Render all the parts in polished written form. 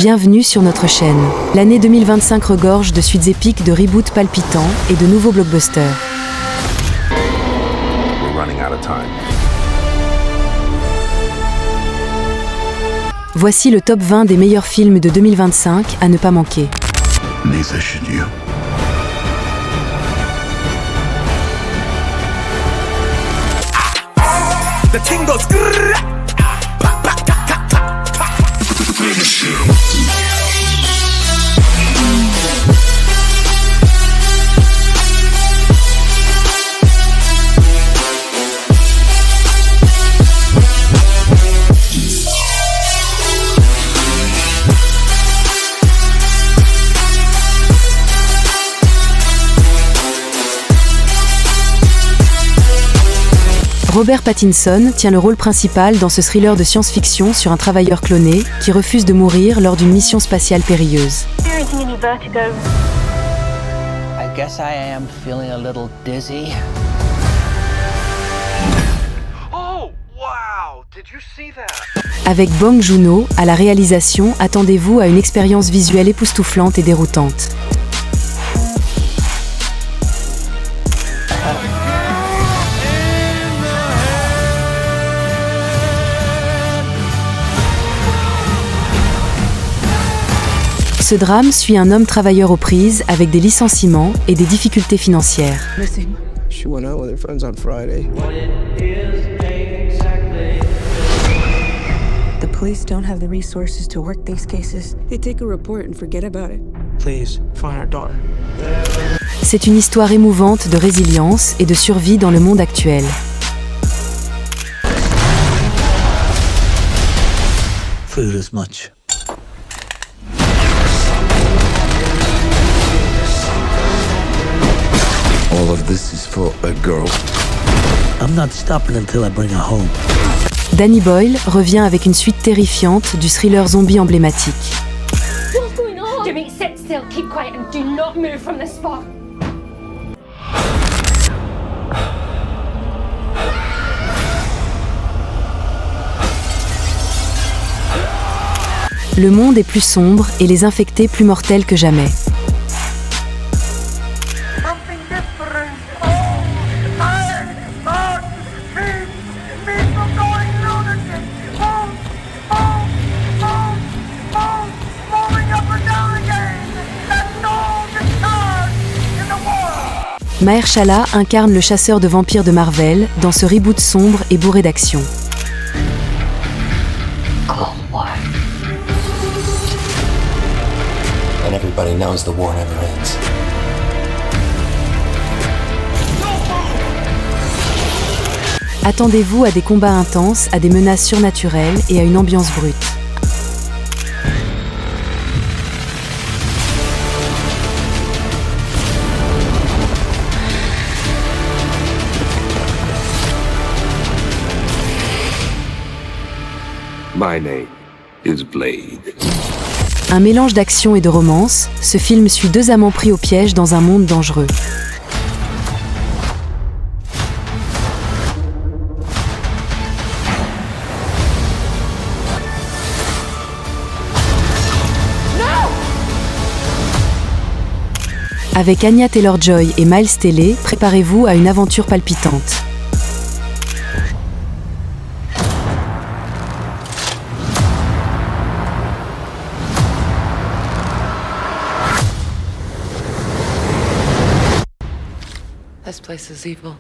Bienvenue sur notre chaîne. L'année 2025 regorge de suites épiques, de reboots palpitants et de nouveaux blockbusters. We're running out of time. Voici le top 20 des meilleurs films de 2025 à ne pas manquer. Neither should you. The thing goes grrrr. Robert Pattinson tient le rôle principal dans ce thriller de science-fiction sur un travailleur cloné qui refuse de mourir lors d'une mission spatiale périlleuse. Experiencing any vertigo? I guess I am feeling a little dizzy. Oh, wow! Did you see that? Avec Bong Joon-ho à la réalisation, attendez-vous à une expérience visuelle époustouflante et déroutante. Ce drame suit un homme travailleur aux prises avec des licenciements et des difficultés financières. She went out with her friends on Friday. The police don't have the resources to work these cases. They take a report and forget about it. Please, find our daughter. C'est une histoire émouvante de résilience et de survie dans le monde actuel. Food as much. All of this is for a girl. I'm not stopping until I bring her home. Danny Boyle revient avec une suite terrifiante du thriller zombie emblématique. What's going on? Jimmy, sit still, keep quiet, and do not move from this spot. Le monde est plus sombre et les infectés plus mortels que jamais. Mahershala incarne le chasseur de vampires de Marvel dans ce reboot sombre et bourré d'action. And everybody knows the war never ends. Attendez-vous à des combats intenses, à des menaces surnaturelles et à une ambiance brute. My name is Blade. Un mélange d'action et de romance, ce film suit deux amants pris au piège dans un monde dangereux. Avec Anya Taylor-Joy et Miles Teller, préparez-vous à une aventure palpitante. This place is evil.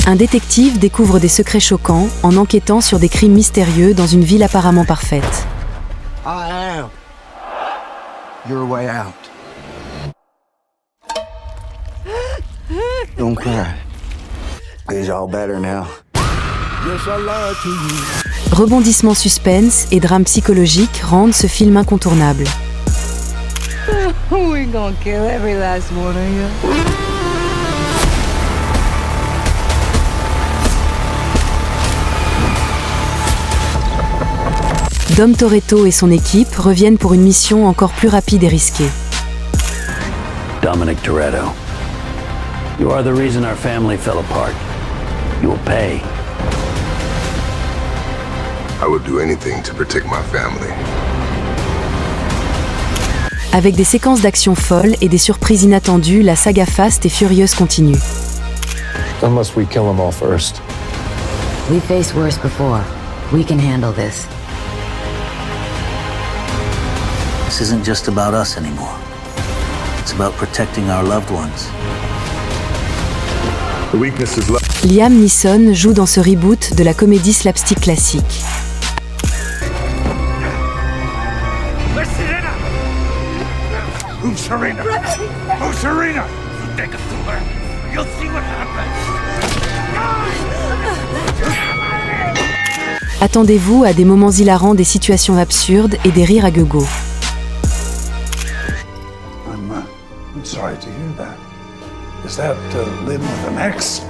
Un détective découvre des secrets choquants en enquêtant sur des crimes mystérieux dans une ville apparemment parfaite. I am your way out. Don't cry. It's all better now. Yes, I lied to you. Rebondissements, suspense et drame psychologique rendent ce film incontournable. We're gonna kill every last one of you. Dom Toretto et son équipe reviennent pour une mission encore plus rapide et risquée. Dominic Toretto, you are the reason our family fell apart. You will pay. I would do anything to protect my family. Avec des séquences d'action folles et des surprises inattendues, la saga Fast et Furious continue. Unless we kill them all first. We faced worse before. We can handle this. This isn't just about us anymore. It's about protecting our loved ones. The weakness is left. Liam Neeson joue dans ce reboot de la comédie slapstick classique. Who's Serena? Who's Serena? Take us to her. You'll see what happens. Attendez-vous à des moments hilarants, des situations absurdes et des rires à gogo. I'm sorry to hear that. Is that Lynn with an X?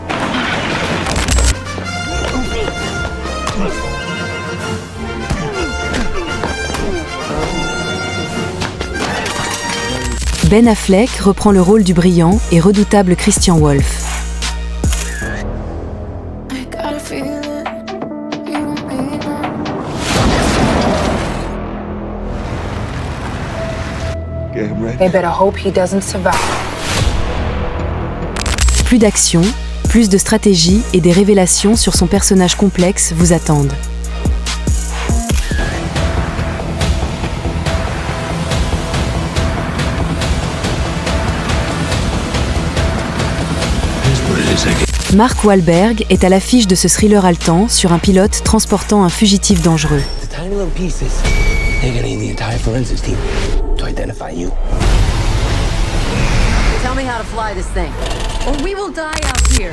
Ben Affleck reprend le rôle du brillant et redoutable Christian Wolff. They better hope he doesn't survive. Plus d'action, plus de stratégie et des révélations sur son personnage complexe vous attendent. Mark Wahlberg est à l'affiche de ce thriller haletant sur un pilote transportant un fugitif dangereux. The tiny little pieces. They're gonna need the entire forensics team to identify you. Tell me how to fly this thing, or we will die out here.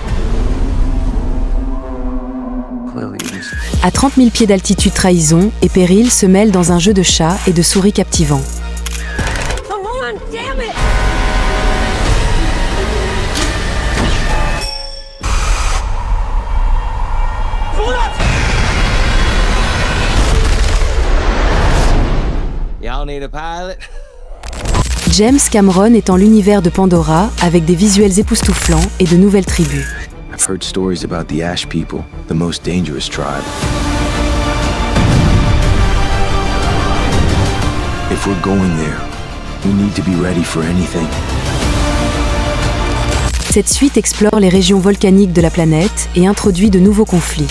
Clearly, À 30 000 pieds d'altitude, trahison et péril se mêlent dans un jeu de chat et de souris captivant. Come on, damn it! Y'all need a pilot? James Cameron est dans l'univers de Pandora avec des visuels époustouflants et de nouvelles tribus. I've heard stories about the Ash people, the most dangerous tribe. If we're going there, we need to be ready for anything. Cette suite explore les régions volcaniques de la planète et introduit de nouveaux conflits.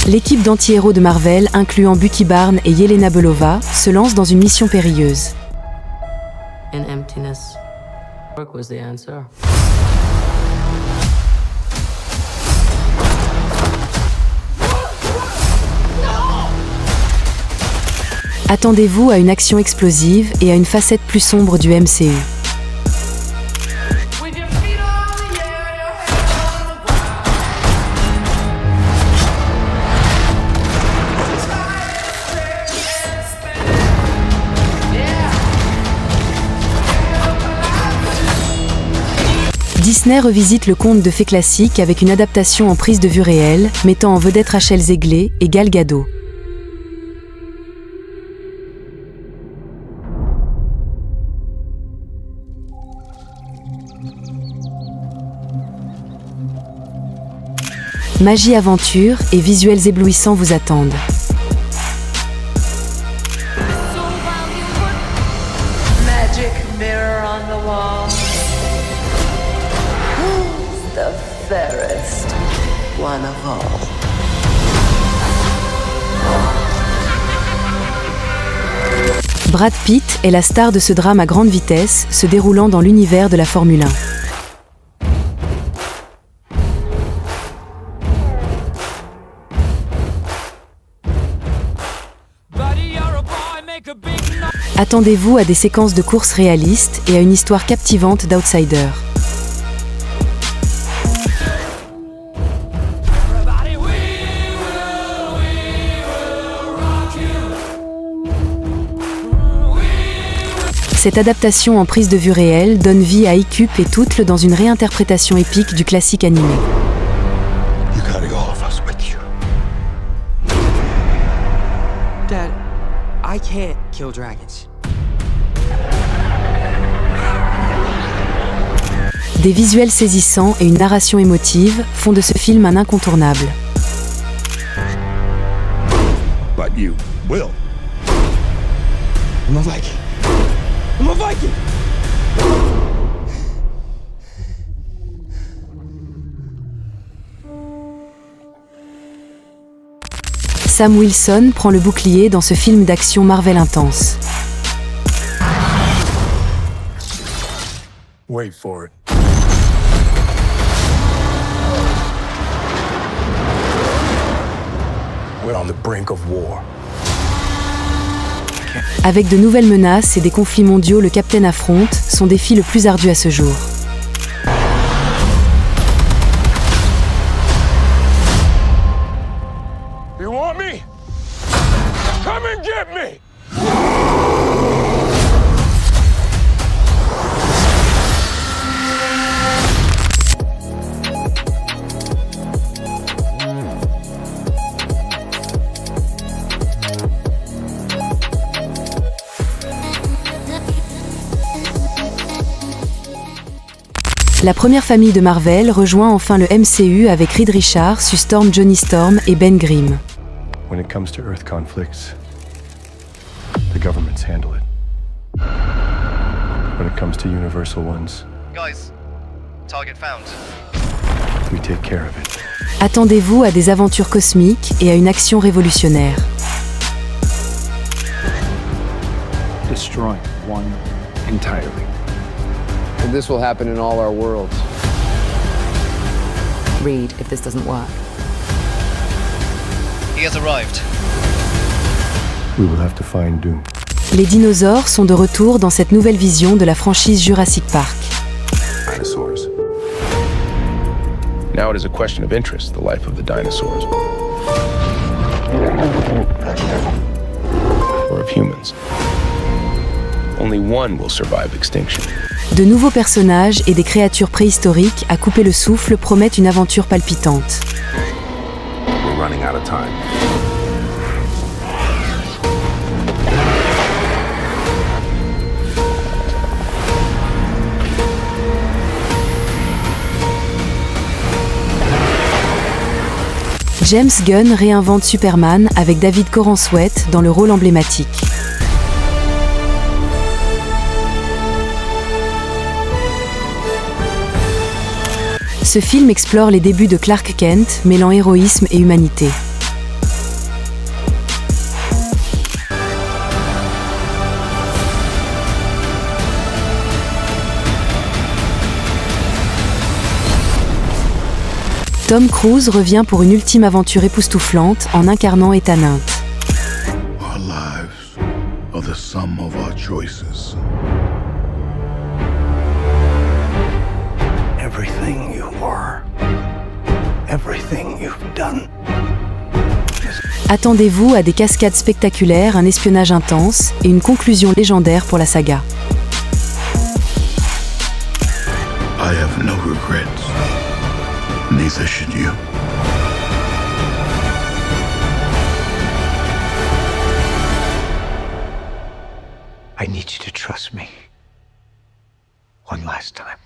L'équipe d'anti-héros de Marvel, incluant Bucky Barnes et Yelena Belova, se lance dans une mission périlleuse. In emptiness, work was the answer. Attendez-vous à une action explosive et à une facette plus sombre du MCU. Disney revisite le conte de fées classique avec une adaptation en prise de vue réelle, mettant en vedette Rachel Zegler et Gal Gadot. Magie, aventure et visuels éblouissants vous attendent. Magic mirror on the wall. Who's the fairest one of all? Brad Pitt est la star de ce drame à grande vitesse, se déroulant dans l'univers de la Formule 1. Attendez-vous à des séquences de courses réalistes et à une histoire captivante d'outsider. Cette adaptation en prise de vue réelle donne vie à Ikup et Tuttle dans une réinterprétation épique du classique animé. You gotta go all of us with you. Dad, I can't kill dragons. Des visuels saisissants et une narration émotive font de ce film un incontournable. But you will. I'm a Viking. I'm a Viking! Sam Wilson prend le bouclier dans ce film d'action Marvel intense. Wait for it. We're on the brink of war. Avec de nouvelles menaces et des conflits mondiaux, le Capitaine affronte son défi le plus ardu à ce jour. You want me? Come and get me! La première famille de Marvel rejoint enfin le MCU avec Reed Richards, Sue Storm, Johnny Storm et Ben Grimm. When it comes to Earth conflicts, the governments handle it. When it comes to universal ones, guys, target found. We take care of it. Attendez-vous à des aventures cosmiques et à une action révolutionnaire. Destroying one entirely. And this will happen in all our worlds. Reed, if this doesn't work. He has arrived. We will have to find Doom. Les dinosaures sont de retour dans cette nouvelle vision de la franchise Jurassic Park. Dinosaurs. Now it is a question of interest, the life of the dinosaurs. Or of humans. Only one will survive extinction. De nouveaux personnages et des créatures préhistoriques à couper le souffle promettent une aventure palpitante. We're running out of time. James Gunn réinvente Superman avec David Corenswet dans le rôle emblématique. Ce film explore les débuts de Clark Kent, mêlant héroïsme et humanité. Tom Cruise revient pour une ultime aventure époustouflante en incarnant Ethan Hunt. Our lives are the sum of our choices. Everything you were, everything you've done. Attendez-vous à des cascades spectaculaires, un espionnage intense et une conclusion légendaire pour la saga. I have no regrets. Neither should you. I need you to trust me. One last time.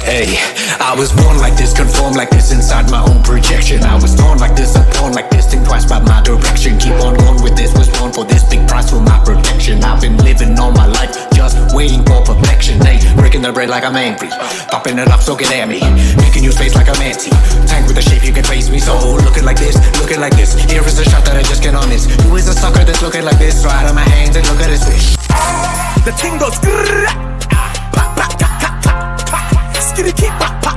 Hey, I was born like this, conform like this inside my own projection. I was torn like this, I'm torn like this, think twice about my direction. Keep on going with this, was born for this, big price for my protection. I've been living all my life, just waiting for perfection. Hey, breaking the bread like I'm angry, popping it up, so get at me. Making you space like I'm anti, tank with a shape you can face me. So looking like this, looking like this. Here is a shot that I just can't miss. Who is a sucker that's looking like this? Throw out of my hands and look at his wish. The ting goes. Skitty keep pop pop.